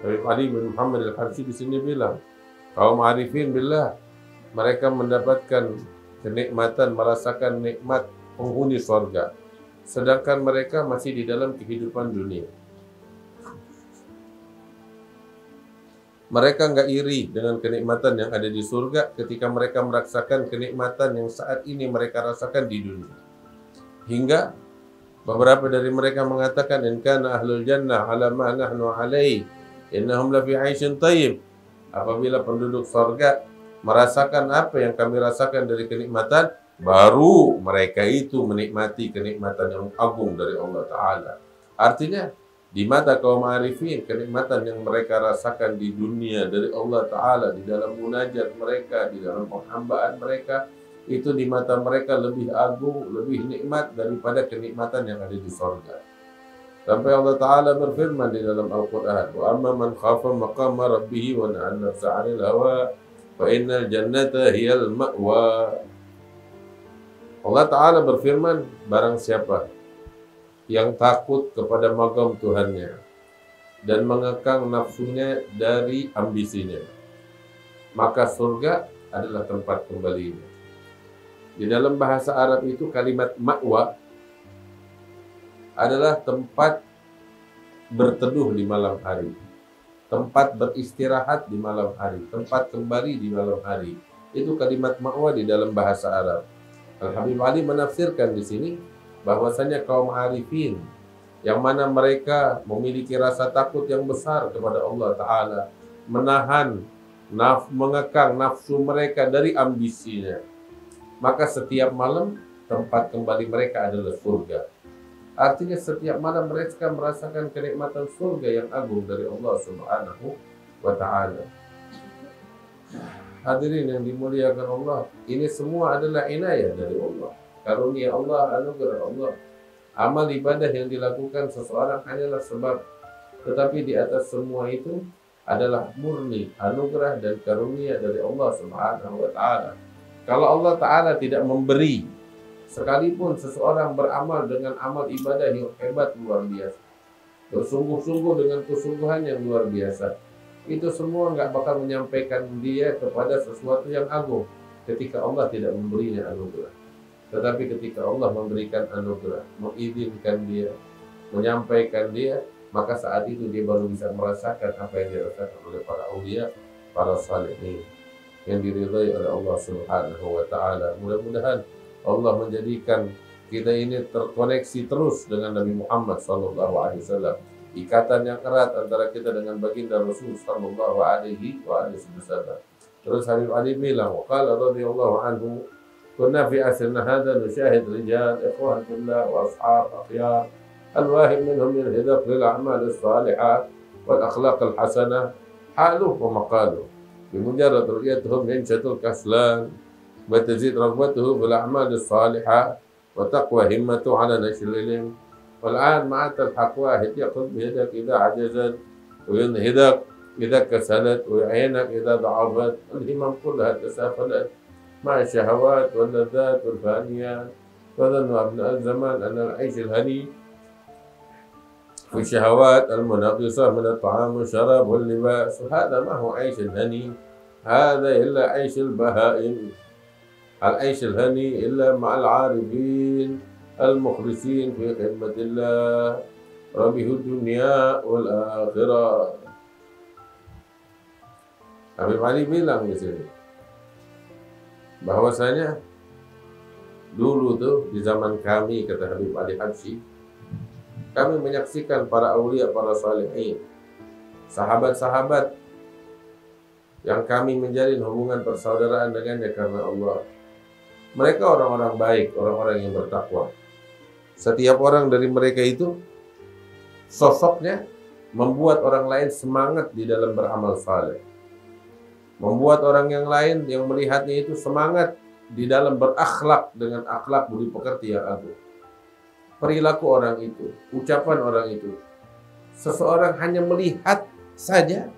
Habib Ali bin Muhammad Al-Habsyi di sini bilang, kaum arifin billah, mereka mendapatkan kenikmatan, merasakan nikmat penghuni surga, sedangkan mereka masih di dalam kehidupan dunia. Mereka nggak iri dengan kenikmatan yang ada di surga ketika mereka merasakan kenikmatan yang saat ini mereka rasakan di dunia. Hingga beberapa dari mereka mengatakan, in kana ahlul jannah ala ma nahnu alaihi innahum lafi 'aisyin thayyib. Apabila penduduk surga merasakan apa yang kami rasakan dari kenikmatan, baru mereka itu menikmati kenikmatan yang agung dari Allah Ta'ala. Artinya, di mata kaum arifin, kenikmatan yang mereka rasakan di dunia dari Allah Ta'ala, di dalam munajat mereka, di dalam penghambaan mereka, itu di mata mereka lebih agung, lebih nikmat daripada kenikmatan yang ada di surga. Sampai Allah Ta'ala berfirman di dalam Al-Quran, wa amma man khafa maqama rabbihi wa nahana nafsa 'anil hawa fa innal jannata hiyal ma'wa. Allah Ta'ala berfirman, barang siapa yang takut kepada maqam Tuhannya dan mengekang nafsunya dari ambisinya, maka surga adalah tempat kembalinya. Di dalam bahasa Arab itu kalimat ma'wa adalah tempat berteduh di malam hari, tempat beristirahat di malam hari, tempat kembali di malam hari. Itu kalimat ma'wa di dalam bahasa Arab. Al-Habib Ali menafsirkan di sini bahwasanya kaum arifin yang mana mereka memiliki rasa takut yang besar kepada Allah Ta'ala, menahan, mengekang nafsu mereka dari ambisinya, maka setiap malam tempat kembali mereka adalah surga. Artinya setiap malam mereka merasakan kenikmatan surga yang agung dari Allah Subhanahu wa Ta'ala. Hadirin yang dimuliakan Allah, ini semua adalah inayah dari Allah, karunia Allah, anugerah Allah. Amal ibadah yang dilakukan seseorang hanyalah sebab, tetapi di atas semua itu adalah murni anugerah dan karunia dari Allah Subhanahu wa Ta'ala. Kalau Allah Ta'ala tidak memberi, sekalipun seseorang beramal dengan amal ibadah yang hebat luar biasa, bersungguh-sungguh dengan kesungguhan yang luar biasa, itu semua nggak bakal menyampaikan dia kepada sesuatu yang agung ketika Allah tidak memberinya anugerah. Tetapi ketika Allah memberikan anugerah, mengizinkan dia, menyampaikan dia, maka saat itu dia baru bisa merasakan apa yang dirasakan oleh para aulia, para salihin yang diridhai oleh Allah Subhanahu wa Ta'ala. Mudah-mudahan Allah menjadikan kita ini terkoneksi terus dengan Nabi Muhammad SAW. Ikatan yang erat antara kita dengan baginda Rasul sallallahu alaihi wasallam. Terus Habib Ali bilang, qala radhiyallahu anhu, kunna fi asrina hadha nushahid rijal ikhwan fillah wa ashab akhyar al-wahid minhum yalhidaq lil a'mal as-salihah wal akhlaq al-hasanah haluh wa maqaluh bimujarrad ru'yatuhum yanshatul kaslan wa tazid raghbatuhu bil a'mal as-salihah wa taqwa himmatu ala nashr al-ilm. والآن مع تلحق واحد يأخذ بيدك إذا عجزت وينهدك إذا كسلت ويعينك إذا ضعفت. الهمم كلها تسافلت مع الشهوات واللذات والفانيات. فظن أبناء الزمان أن العيش الهني في الشهوات المنغصة من الطعام والشراب واللباس، وهذا ما هو عيش الهني، هذا إلا عيش البهائم. العيش الهني إلا مع العارفين المخلصين في خدمة الله ربه الدنيا والآخرة. Habib Ali bilang di sini bahwasanya dulu tuh di zaman kami, kata Habib Ali Habsyi, kami menyaksikan para aulia, para salihin, sahabat-sahabat yang kami menjalin hubungan persaudaraan dengannya karena Allah. Mereka orang-orang baik, orang-orang yang bertakwa. Setiap orang dari mereka itu sosoknya membuat orang lain semangat di dalam beramal saleh. Membuat orang yang lain yang melihatnya itu semangat di dalam berakhlak dengan akhlak budi pekerti yang agung. Perilaku orang itu, ucapan orang itu, seseorang hanya melihat saja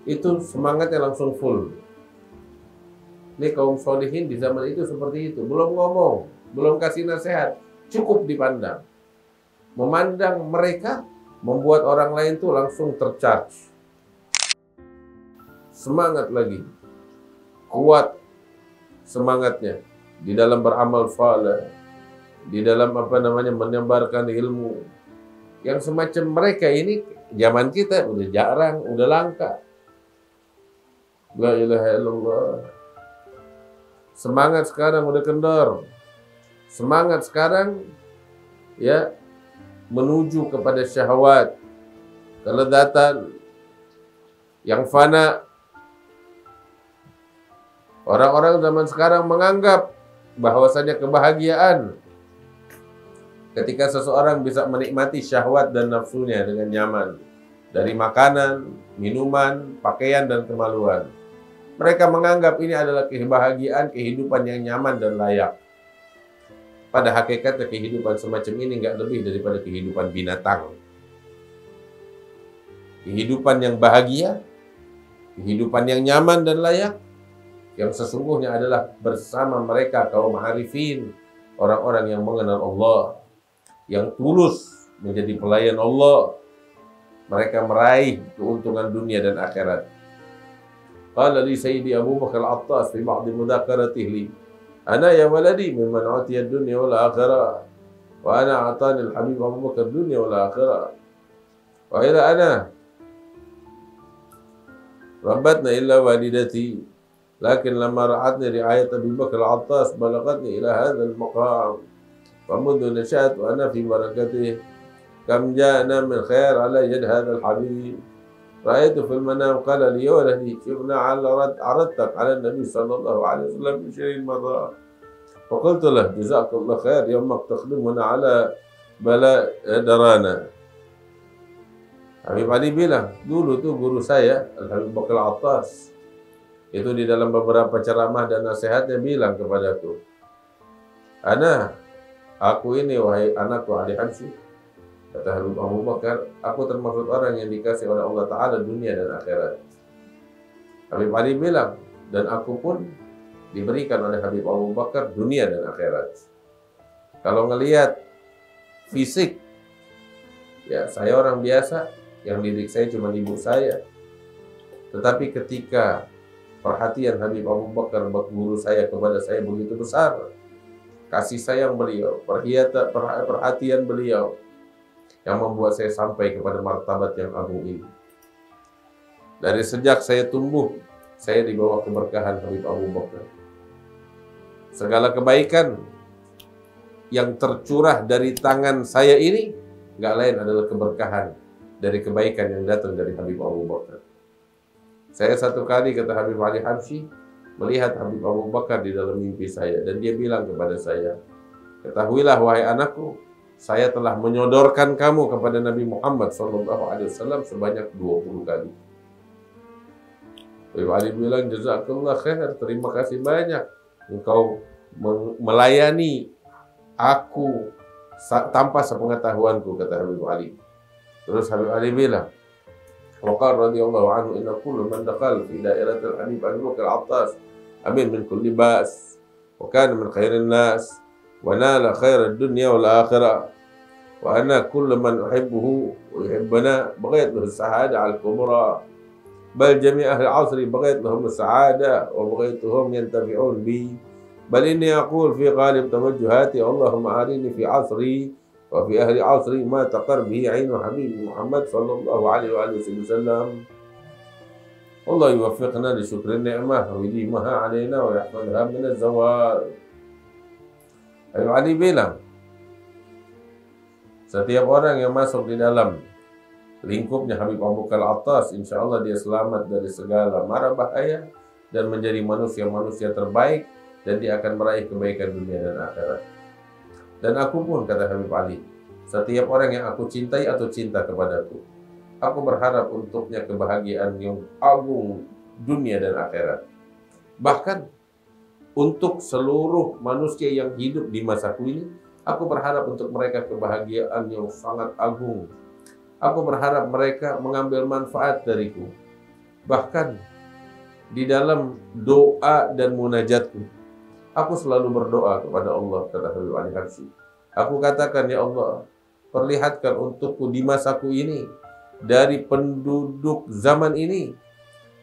itu semangatnya langsung full. Ini kaum solihin di zaman itu seperti itu. Belum ngomong, belum kasih nasihat, cukup dipandang. Memandang mereka membuat orang lain tuh langsung tercharge, semangat lagi, kuat semangatnya di dalam beramal saleh, di dalam menyebarkan ilmu. Yang semacam mereka ini zaman kita udah jarang, udah langka. La ilaha illallah. Semangat sekarang udah kendor. Semangat sekarang ya menuju kepada syahwat, kelezatan yang fana. Orang-orang zaman sekarang menganggap bahwasanya kebahagiaan ketika seseorang bisa menikmati syahwat dan nafsunya dengan nyaman dari makanan, minuman, pakaian, dan kemaluan. Mereka menganggap ini adalah kebahagiaan, kehidupan yang nyaman dan layak. Pada hakikatnya kehidupan semacam ini nggak lebih daripada kehidupan binatang. Kehidupan yang bahagia, kehidupan yang nyaman dan layak, yang sesungguhnya adalah bersama mereka kaum arifin, orang-orang yang mengenal Allah, yang tulus menjadi pelayan Allah. Mereka meraih keuntungan dunia dan akhirat. Qala li Sayyidi Abu Bakar Al-Attas fi ba'd mudzakaratihi li, ana ya waladi mimman utiya ad-dunya wal akhirah, wa ana atani al-habib Abu Bakar ad-dunya wal akhirah, wa ila ana rabbatna illa walidati, lakin lamma ra'atni ri'ayat Abu Bakar Al-Attas balagatni ila hadha al-maqam, wa mundu nasha'at wa ana fi barakatihi kam ja'na min khair ala yad hadha al-habib. رأيت في المنام قال لي يا ولدي شفنا عرضتك على النبي صلى الله عليه وسلم 20 مرة، فقلت له جزاك الله خير يومك تخدمنا على بلاء درانا. Habib Ali bilang, dulu tuh guru saya Al-Habib Bakar Al-Attas itu di dalam beberapa ceramah dan nasihatnya bilang kepadaku, aku ini wahai anakku Ali Habsyi, kata Habib Abu Bakar, aku termasuk orang yang dikasih oleh Allah Ta'ala dunia dan akhirat. Habib Ali bilang, dan aku pun diberikan oleh Habib Abu Bakar dunia dan akhirat. Kalau ngelihat fisik, ya saya orang biasa, yang didik saya cuma ibu saya. Tetapi ketika perhatian Habib Abu Bakar guru saya kepada saya begitu besar, kasih sayang beliau, perhatian beliau, yang membuat saya sampai kepada martabat yang agung ini. Dari sejak saya tumbuh, saya di bawah keberkahan Habib Abu Bakar. Segala kebaikan yang tercurah dari tangan saya ini, nggak lain adalah keberkahan dari kebaikan yang datang dari Habib Abu Bakar. Saya satu kali, kata Habib Ali Habsyi, melihat Habib Abu Bakar di dalam mimpi saya, dan dia bilang kepada saya, ketahuilah wahai anakku, saya telah menyodorkan kamu kepada Nabi Muhammad SAW sebanyak 20 kali. Habib Ali bilang, jazakallah khair, terima kasih banyak. Engkau melayani aku tanpa sepengetahuanku, kata Habib Ali. Terus Habib Ali bilang, waqar radhiyallahu anhu inna kullu man dakhala fi dairatil Habib Abu Bakar Al-Attas amin min kulli ba's wa kana min khairin nas ونال خير الدنيا والآخرة وأنا كل من أحبه ويحبنا بغيت له السعادة على الكبرى بل جميع أهل عصري بغيت لهم السعادة وبغيتهم ينتفعون بي بل إني أقول في غالب توجهاتي اللهم أرني في عصري وفي أهل عصري ما تقر به عين حبيبي محمد صلى الله عليه وآله وسلم. الله يوفقنا لشكر النعمة ويديمها علينا ويحفظها من الزوال. Habib Ali bilang, setiap orang yang masuk di dalam lingkupnya Habib Abu Bakar Al-Attas, insya Allah dia selamat dari segala mara bahaya dan menjadi manusia-manusia terbaik, dan dia akan meraih kebaikan dunia dan akhirat. Dan aku pun, kata Habib Ali, setiap orang yang aku cintai atau cinta kepadaku, aku berharap untuknya kebahagiaan yang agung dunia dan akhirat. Bahkan untuk seluruh manusia yang hidup di masaku ini, aku berharap untuk mereka kebahagiaan yang sangat agung. Aku berharap mereka mengambil manfaat dariku. Bahkan di dalam doa dan munajatku, aku selalu berdoa kepada Allah, kata Habib Ali Habsyi. Aku katakan, ya Allah, perlihatkan untukku di masaku ini, dari penduduk zaman ini,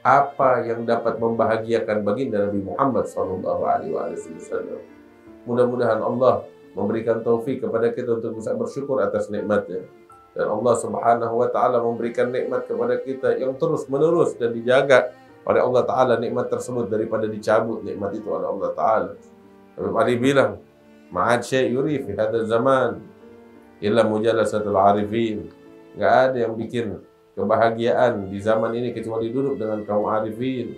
apa yang dapat membahagiakan baginda Nabi Muhammad SAW. Mudah-mudahan Allah memberikan taufik kepada kita untuk bisa bersyukur atas nikmatnya. Dan Allah Subhanahu wa Ta'ala memberikan nikmat kepada kita yang terus menerus dan dijaga oleh Allah Ta'ala nikmat tersebut daripada dicabut nikmat itu oleh Allah Ta'ala. Habib Ali bilang, ma'ad syai' yuri fi hadzal zaman illa mujalasatul arifin. Enggak ada yang bikin kebahagiaan di zaman ini kecuali duduk dengan kaum arifin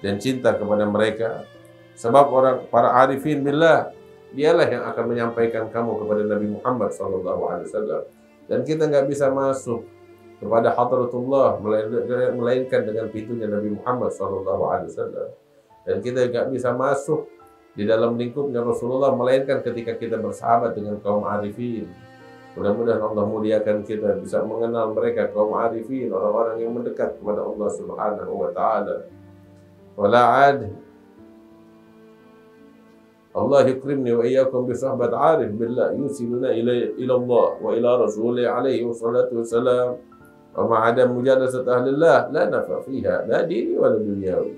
dan cinta kepada mereka. Sebab para arifin billah, dialah yang akan menyampaikan kamu kepada Nabi Muhammad SAW. Dan kita nggak bisa masuk kepada hadratullah melainkan dengan pintunya Nabi Muhammad SAW. Dan kita nggak bisa masuk di dalam lingkupnya Rasulullah melainkan ketika kita bersahabat dengan kaum arifin. Mudah-mudahan Allah muliakan kita bisa mengenal mereka, kaum arifin, orang-orang yang mendekat kepada Allah Subhanahu wa Ta'ala. Wala'ad Allah yukrimni wa iyyakum bi sahbat arif billah yusiluna ila Allah wa ila rasulih alaihi wassalatu wassalam. Wa ma'ada mujalasat ahlillah la nafa fiha la dini wa la dunyawi.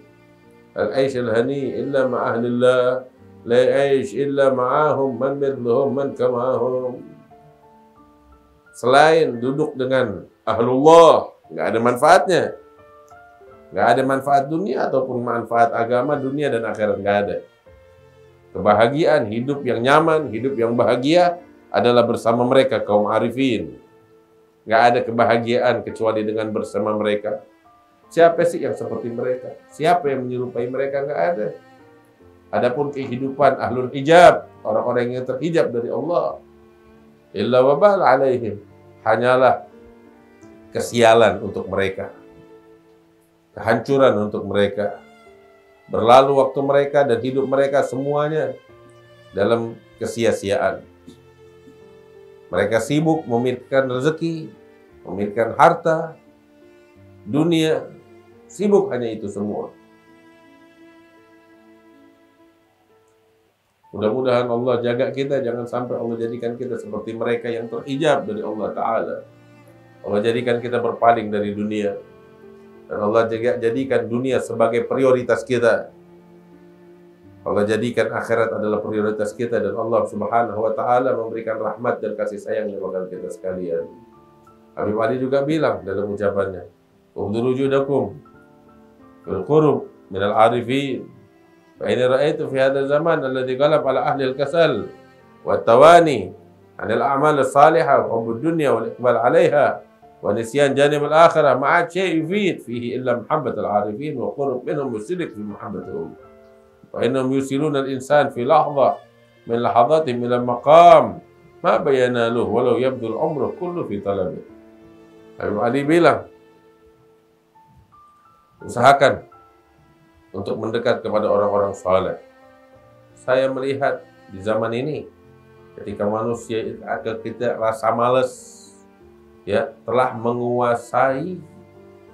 Al-aish al-hani illa ma ahlillah la aish illa ma'ahum man mithluhum man kamahum. Selain duduk dengan ahlullah, nggak ada manfaatnya. Nggak ada manfaat dunia ataupun manfaat agama, dunia dan akhirat nggak ada. Kebahagiaan, hidup yang nyaman, hidup yang bahagia adalah bersama mereka, kaum arifin. Nggak ada kebahagiaan kecuali dengan bersama mereka. Siapa sih yang seperti mereka? Siapa yang menyerupai mereka? Nggak ada. Adapun kehidupan ahlul hijab, orang-orang yang terhijab dari Allah, illa wabal alaihim, hanyalah kesialan untuk mereka, kehancuran untuk mereka. Berlalu waktu mereka dan hidup mereka semuanya dalam kesia-siaan. Mereka sibuk memikirkan rezeki, memikirkan harta, dunia, sibuk hanya itu semua. Mudah-mudahan Allah jaga kita, jangan sampai Allah jadikan kita seperti mereka yang terhijab dari Allah Ta'ala. Allah jadikan kita berpaling dari dunia. Dan Allah jadikan dunia sebagai prioritas kita. Allah jadikan akhirat adalah prioritas kita. Dan Allah Subhanahu wa Ta'ala memberikan rahmat dan kasih sayangnya kepada kita sekalian. Habib Ali juga bilang dalam ucapannya, "Ubduru judakum fil qurub minal arifin. Fa ini ra'aitu fi hadzal zaman alladhi ghalab ala ahli al-kasal wa tawani 'anil a'mal as-salihah wa hubbud dunya wal iqbal 'alayha wa nisyan janib al-akhirah ma'a syai' yufid fihi illa muhabbat al-arifin wa qurb minhum yusilik fi muhabbatihim. Fa innahum yusiluna al-insan fi lahdha min lahadhatihim ila maqam ma bayana lahu walau yabdu al-umru kullu fi talabih." Habib Ali bilang, usahakan untuk mendekat kepada orang-orang saleh. Saya melihat di zaman ini, ketika manusia kita rasa malas, ya, telah menguasai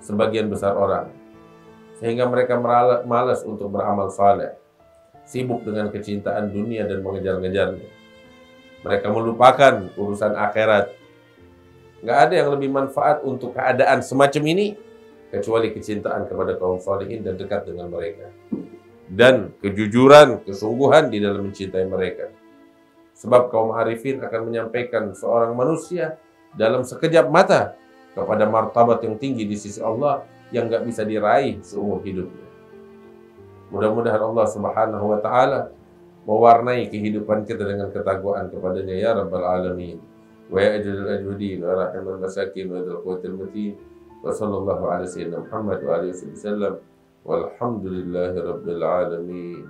sebagian besar orang, sehingga mereka malas untuk beramal saleh, sibuk dengan kecintaan dunia dan mengejar-ngejarnya. Mereka melupakan urusan akhirat. Nggak ada yang lebih manfaat untuk keadaan semacam ini kecuali kecintaan kepada kaum salihin dan dekat dengan mereka. Dan kejujuran, kesungguhan di dalam mencintai mereka. Sebab kaum arifin akan menyampaikan seorang manusia dalam sekejap mata kepada martabat yang tinggi di sisi Allah yang nggak bisa diraih seumur hidupnya. Mudah-mudahan Allah Subhanahu wa Ta'ala mewarnai kehidupan kita dengan ketakwaan kepadanya ya Rabbal Alamin. Wa ya ajrul ajudin wa rahimul masakin wa dzal quwwatil matin. Wa sallallahu ala sayyidina Muhammad wa alihi wasallam. Walhamdulillahi rabbil alamin.